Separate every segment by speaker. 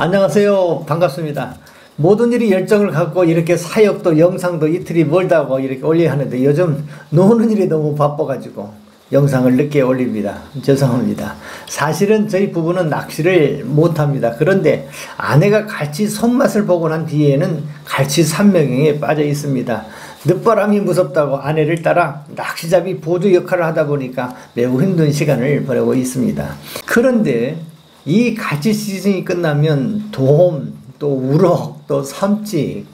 Speaker 1: 안녕하세요. 반갑습니다. 모든 일이 열정을 갖고 이렇게 사역도 영상도 이틀이 멀다고 이렇게 올려야 하는데 요즘 노는 일이 너무 바빠가지고 영상을 늦게 올립니다. 죄송합니다. 사실은 저희 부부는 낚시를 못합니다. 그런데 아내가 갈치 손맛을 보고 난 뒤에는 갈치 산명에 빠져 있습니다. 늦바람이 무섭다고 아내를 따라 낚시잡이 보조 역할을 하다 보니까 매우 힘든 시간을 보내고 있습니다. 그런데 이 갈치 시즌이 끝나면 돔, 또 우럭, 또 삼치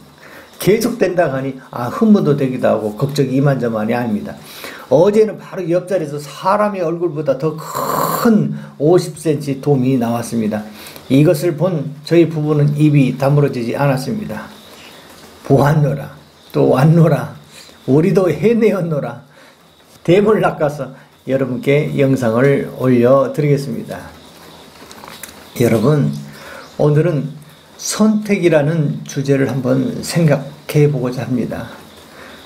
Speaker 1: 계속된다고 하니 흥분도 되기도 하고 걱정이 이만저만이 아닙니다. 어제는 바로 옆자리에서 사람의 얼굴보다 더 큰 50cm 돔이 나왔습니다. 이것을 본 저희 부부는 입이 다물어지지 않았습니다. 보았노라, 또 왔노라, 우리도 해내었노라. 댐을 낚아서 여러분께 영상을 올려드리겠습니다. 여러분, 오늘은 선택이라는 주제를 한번 생각해 보고자 합니다.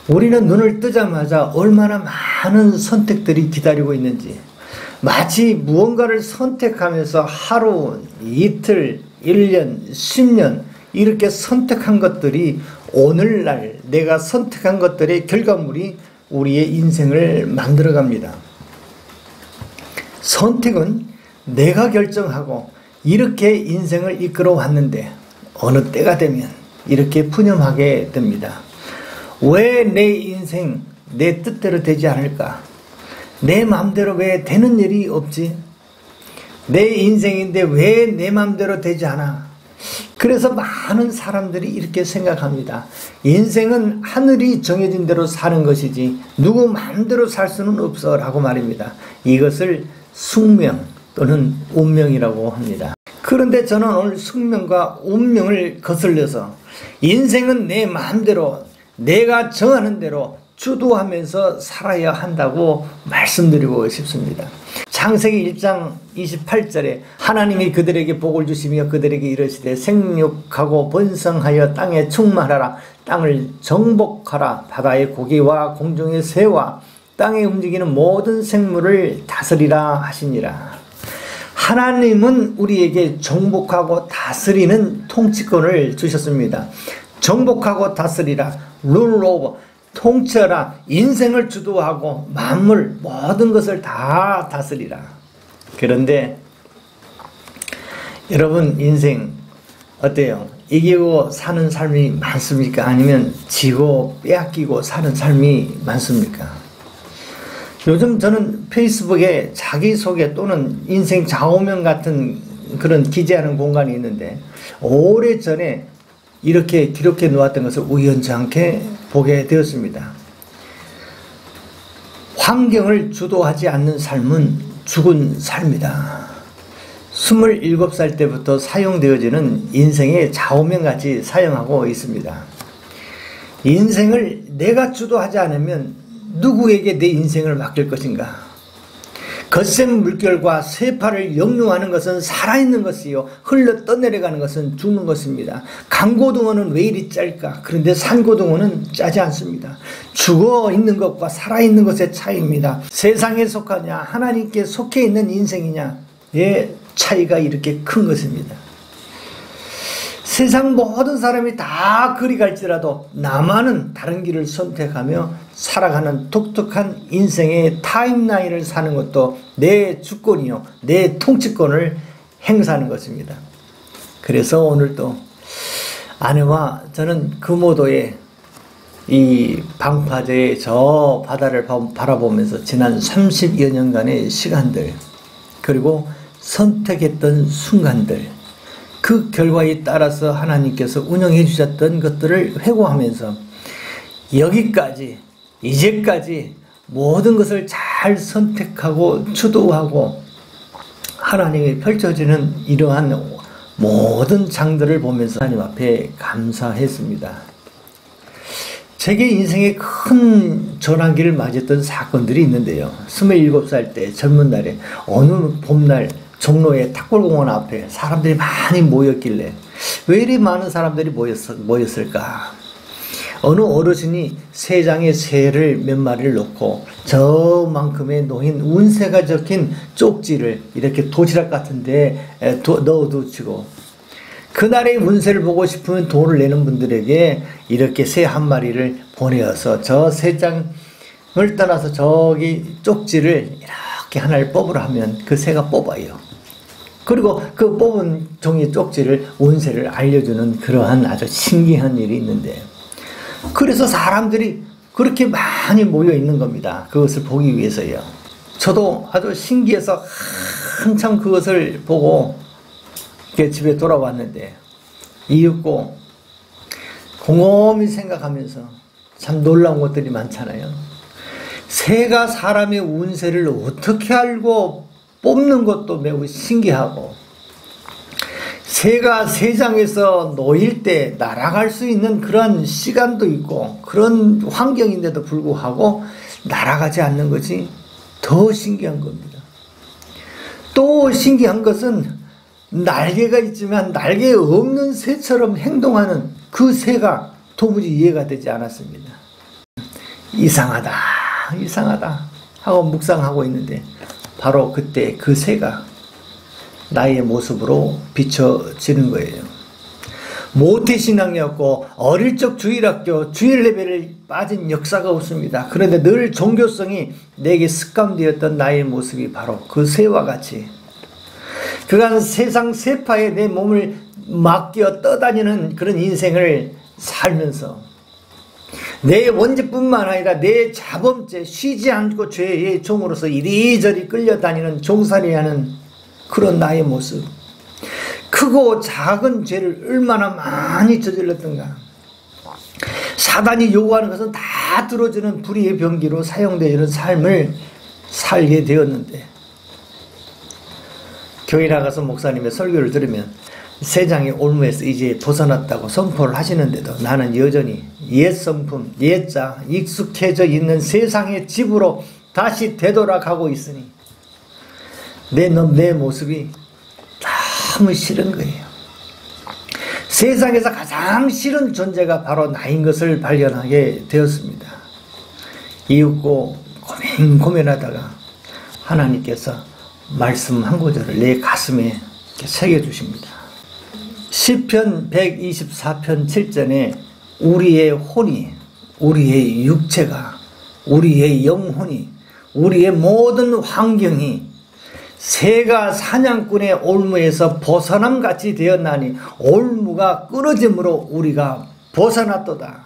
Speaker 1: 우리는 눈을 뜨자마자 얼마나 많은 선택들이 기다리고 있는지, 마치 무언가를 선택하면서 하루, 이틀, 1년, 10년 이렇게 선택한 것들이 오늘날 내가 선택한 것들의 결과물이 우리의 인생을 만들어갑니다. 선택은 내가 결정하고 이렇게 인생을 이끌어 왔는데 어느 때가 되면 이렇게 푸념하게 됩니다. 왜 내 인생 내 뜻대로 되지 않을까? 내 마음대로 왜 되는 일이 없지? 내 인생인데 왜 내 마음대로 되지 않아? 그래서 많은 사람들이 이렇게 생각합니다. 인생은 하늘이 정해진 대로 사는 것이지 누구 마음대로 살 수는 없어 라고 말입니다. 이것을 숙명 또는 운명이라고 합니다. 그런데 저는 오늘 숙명과 운명을 거슬려서 인생은 내 마음대로 내가 정하는 대로 주도하면서 살아야 한다고 말씀드리고 싶습니다. 창세기 1장 28절에 하나님이 그들에게 복을 주시며 그들에게 이르시되 생육하고 번성하여 땅에 충만하라. 땅을 정복하라. 바다의 고기와 공중의 새와 땅에 움직이는 모든 생물을 다스리라 하시니라. 하나님은 우리에게 정복하고 다스리는 통치권을 주셨습니다. 정복하고 다스리라. rule over. 통치하라. 인생을 주도하고 만물 모든 것을 다 다스리라. 그런데 여러분 인생 어때요? 이기고 사는 삶이 많습니까? 아니면 지고 빼앗기고 사는 삶이 많습니까? 요즘 저는 페이스북에 자기소개 또는 인생 좌우명 같은 그런 기재하는 공간이 있는데 오래전에 이렇게 기록해 놓았던 것을 우연치 않게 보게 되었습니다. 환경을 주도하지 않는 삶은 죽은 삶이다. 27살 때부터 사용되어지는 인생의 좌우명같이 사용하고 있습니다. 인생을 내가 주도하지 않으면 누구에게 내 인생을 맡길 것인가? 거센 물결과 쇠파를 역류하는 것은 살아있는 것이요 흘러 떠내려가는 것은 죽는 것입니다. 강고등어는 왜 이리 짤까? 그런데 산고등어는 짜지 않습니다. 죽어있는 것과 살아있는 것의 차이입니다. 세상에 속하냐 하나님께 속해 있는 인생이냐의 차이가 이렇게 큰 것입니다. 세상 모든 사람이 다 그리 갈지라도 나만은 다른 길을 선택하며 살아가는 독특한 인생의 타임라인을 사는 것도 내 주권이요 내 통치권을 행사하는 것입니다. 그래서 오늘도 아내와 저는 금오도의 이 방파제의 저 바다를 바라보면서 지난 30여 년간의 시간들 그리고 선택했던 순간들 그 결과에 따라서 하나님께서 운영해 주셨던 것들을 회고하면서 여기까지 이제까지 모든 것을 잘 선택하고 주도하고 하나님이 펼쳐지는 이러한 모든 장들을 보면서 하나님 앞에 감사했습니다. 제게 인생의 큰 전환기를 맞았던 사건들이 있는데요. 27살 때 젊은 날에 어느 봄날 종로의 탁골공원 앞에 사람들이 많이 모였길래 왜 이리 많은 사람들이 모였을까? 어느 어르신이 세 장의 새를 몇 마리를 놓고 저만큼의 놓인 운세가 적힌 쪽지를 이렇게 도시락 같은 데 넣어두시고 그날의 운세를 보고 싶으면 돈을 내는 분들에게 이렇게 새 한 마리를 보내어서 저 새 장을 떠나서 저기 쪽지를 이렇게 하나를 뽑으라 하면 그 새가 뽑아요. 그리고 그 뽑은 종이 쪽지를 운세를 알려주는 그러한 아주 신기한 일이 있는데, 그래서 사람들이 그렇게 많이 모여 있는 겁니다. 그것을 보기 위해서요. 저도 아주 신기해서 한참 그것을 보고 집에 돌아왔는데, 이윽고 곰곰이 생각하면서 참 놀라운 것들이 많잖아요. 새가 사람의 운세를 어떻게 알고 뽑는 것도 매우 신기하고, 새가 세상에서 놓일 때 날아갈 수 있는 그런 시간도 있고 그런 환경인데도 불구하고 날아가지 않는 것이 더 신기한 겁니다. 또 신기한 것은 날개가 있지만 날개 없는 새처럼 행동하는 그 새가 도무지 이해가 되지 않았습니다. 이상하다, 이상하다 하고 묵상하고 있는데, 바로 그때 그 새가 나의 모습으로 비춰지는 거예요. 모태신앙이었고 어릴 적 주일학교 주일 예배를 빠진 역사가 없습니다. 그런데 늘 종교성이 내게 습관되었던 나의 모습이 바로 그 새와 같이, 그간 세상 세파에 내 몸을 맡겨 떠다니는 그런 인생을 살면서 내 원죄뿐만 아니라 내 자범죄, 쉬지 않고 죄의 종으로서 이리저리 끌려다니는 종살이하는 그런 나의 모습, 크고 작은 죄를 얼마나 많이 저질렀던가. 사단이 요구하는 것은 다 들어주는 불의의 병기로 사용되는 삶을 살게 되었는데, 교회 나가서 목사님의 설교를 들으면 세상의 올무에서 이제 벗어났다고 선포를 하시는데도 나는 여전히 옛 성품, 옛자, 익숙해져 있는 세상의 집으로 다시 되돌아가고 있으니 내 모습이 너무 싫은 거예요. 세상에서 가장 싫은 존재가 바로 나인 것을 발견하게 되었습니다. 이윽고 고민하다가 하나님께서 말씀 한 구절을 내 가슴에 새겨주십니다. 시편 124편 7절에 우리의 혼이, 우리의 육체가, 우리의 영혼이, 우리의 모든 환경이 새가 사냥꾼의 올무에서 벗어남같이 되었나니 올무가 끊어짐으로 우리가 벗어났도다.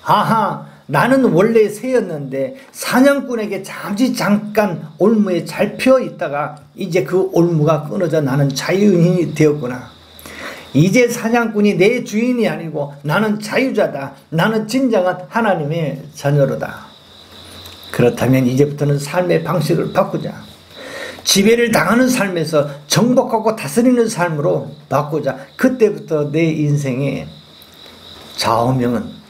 Speaker 1: 아하, 나는 원래 새였는데 사냥꾼에게 잠깐 올무에 잡혀 있다가 이제 그 올무가 끊어져 나는 자유인이 되었구나. 이제 사냥꾼이 내 주인이 아니고 나는 자유자다. 나는 진정한 하나님의 자녀로다. 그렇다면 이제부터는 삶의 방식을 바꾸자. 지배를 당하는 삶에서 정복하고 다스리는 삶으로 바꾸자. 그때부터 내 인생의 좌우명은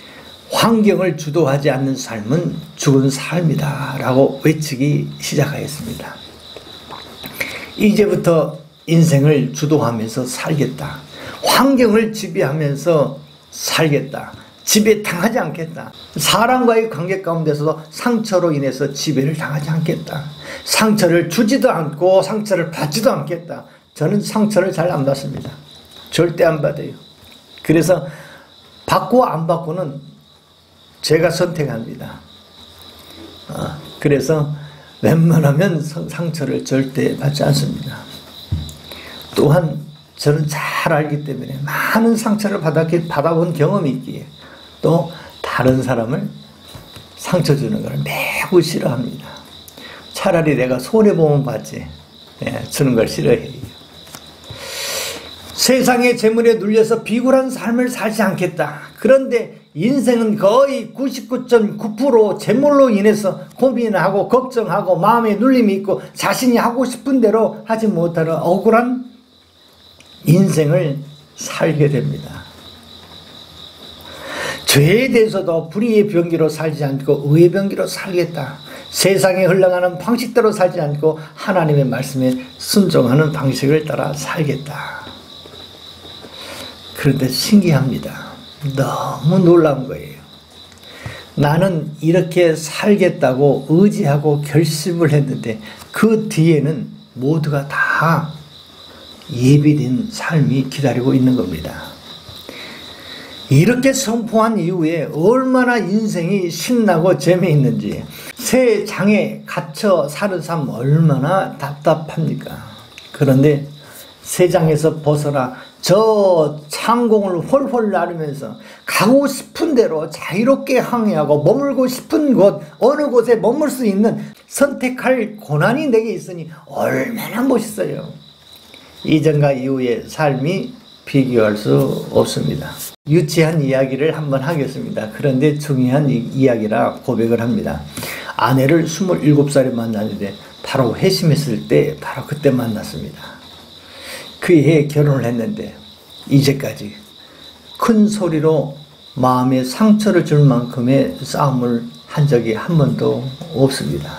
Speaker 1: 환경을 주도하지 않는 삶은 죽은 삶이다 라고 외치기 시작하였습니다. 이제부터 인생을 주도하면서 살겠다. 환경을 지배하면서 살겠다. 지배당하지 않겠다. 사람과의 관계 가운데서도 상처로 인해서 지배를 당하지 않겠다. 상처를 주지도 않고 상처를 받지도 않겠다. 저는 상처를 잘 안 받습니다. 절대 안 받아요. 그래서 받고 안 받고는 제가 선택합니다. 그래서 웬만하면 상처를 절대 받지 않습니다. 또한 저는 잘 알기 때문에 많은 상처를 받아본 경험이 있기에 또 다른 사람을 상처 주는 걸 매우 싫어합니다. 차라리 내가 손해보면 받지 주는 걸 싫어해요. 세상의 재물에 눌려서 비굴한 삶을 살지 않겠다. 그런데 인생은 거의 99.9% 재물로 인해서 고민하고 걱정하고 마음에 눌림이 있고 자신이 하고 싶은 대로 하지 못하는 억울한 인생을 살게 됩니다. 죄에 대해서도 불의의 병기로 살지 않고 의의 병기로 살겠다. 세상에 흘러가는 방식대로 살지 않고 하나님의 말씀에 순종하는 방식을 따라 살겠다. 그런데 신기합니다. 너무 놀라운 거예요. 나는 이렇게 살겠다고 의지하고 결심을 했는데 그 뒤에는 모두가 다 예비된 삶이 기다리고 있는 겁니다. 이렇게 선포한 이후에 얼마나 인생이 신나고 재미있는지, 새 장에 갇혀 사는 삶 얼마나 답답합니까? 그런데 새 장에서 벗어나 저 창공을 홀홀 나르면서 가고 싶은 대로 자유롭게 항해하고 머물고 싶은 곳, 어느 곳에 머물 수 있는 선택할 고난이 내게 있으니 얼마나 멋있어요. 이전과 이후의 삶이 비교할 수 없습니다. 유치한 이야기를 한번 하겠습니다. 그런데 중요한 이야기라 고백을 합니다. 아내를 27살에 만났는데 바로 회심했을 때 바로 그때 만났습니다. 그 해에 결혼을 했는데 이제까지 큰 소리로 마음에 상처를 줄 만큼의 싸움을 한 적이 한 번도 없습니다.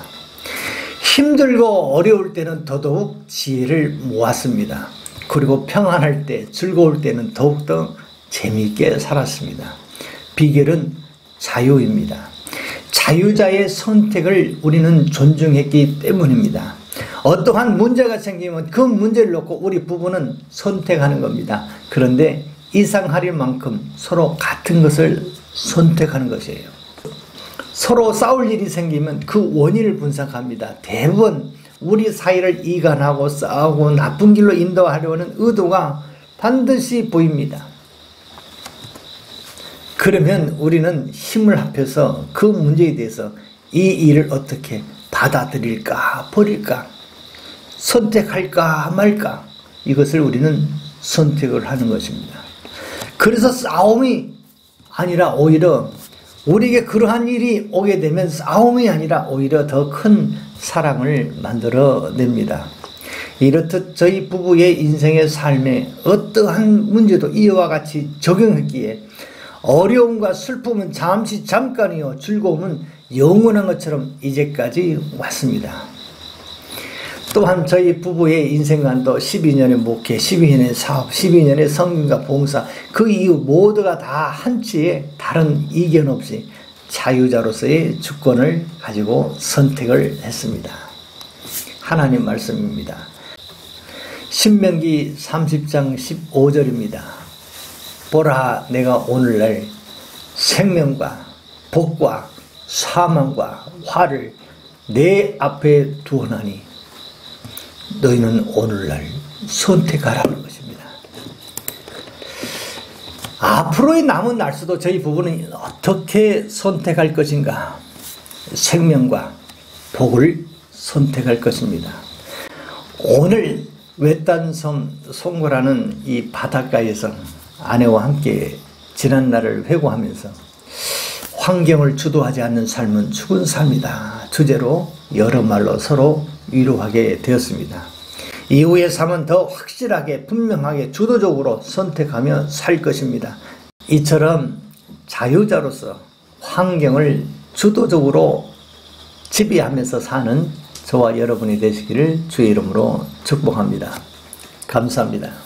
Speaker 1: 힘들고 어려울 때는 더더욱 지혜를 모았습니다. 그리고 평안할 때, 즐거울 때는 더욱더 재미있게 살았습니다. 비결은 자유입니다. 자유자의 선택을 우리는 존중했기 때문입니다. 어떠한 문제가 생기면 그 문제를 놓고 우리 부부는 선택하는 겁니다. 그런데 이상할 만큼 서로 같은 것을 선택하는 것이에요. 서로 싸울 일이 생기면 그 원인을 분석합니다. 대부분 우리 사이를 이간하고 싸우고 나쁜 길로 인도하려는 의도가 반드시 보입니다. 그러면 우리는 힘을 합해서 그 문제에 대해서 이 일을 어떻게 받아들일까, 버릴까, 선택할까 말까, 이것을 우리는 선택을 하는 것입니다. 그래서 싸움이 아니라 오히려 우리에게 그러한 일이 오게 되면 싸움이 아니라 오히려 더 큰 사랑을 만들어냅니다. 이렇듯 저희 부부의 인생의 삶에 어떠한 문제도 이와 같이 적용했기에 어려움과 슬픔은 잠깐이요, 즐거움은 영원한 것처럼 이제까지 왔습니다. 또한 저희 부부의 인생관도 12년의 목회, 12년의 사업, 12년의 성김과 봉사, 그 이후 모두가 다 한치의 다른 이견 없이 자유자로서의 주권을 가지고 선택을 했습니다. 하나님 말씀입니다. 신명기 30장 15절입니다. 보라, 내가 오늘날 생명과 복과 사망과 화를 내 앞에 두어나니 너희는 오늘날 선택하라는 것입니다. 앞으로의 남은 날수도 저희 부부는 어떻게 선택할 것인가? 생명과 복을 선택할 것입니다. 오늘 외딴 섬 송고라는 이 바닷가에서 아내와 함께 지난 날을 회고하면서 환경을 주도하지 않는 삶은 죽은 삶이다 주제로 여러 말로 서로 위로하게 되었습니다. 이후의 삶은 더 확실하게 분명하게 주도적으로 선택하며 살 것입니다. 이처럼 자유자로서 환경을 주도적으로 지배하면서 사는 저와 여러분이 되시기를 주의 이름으로 축복합니다. 감사합니다.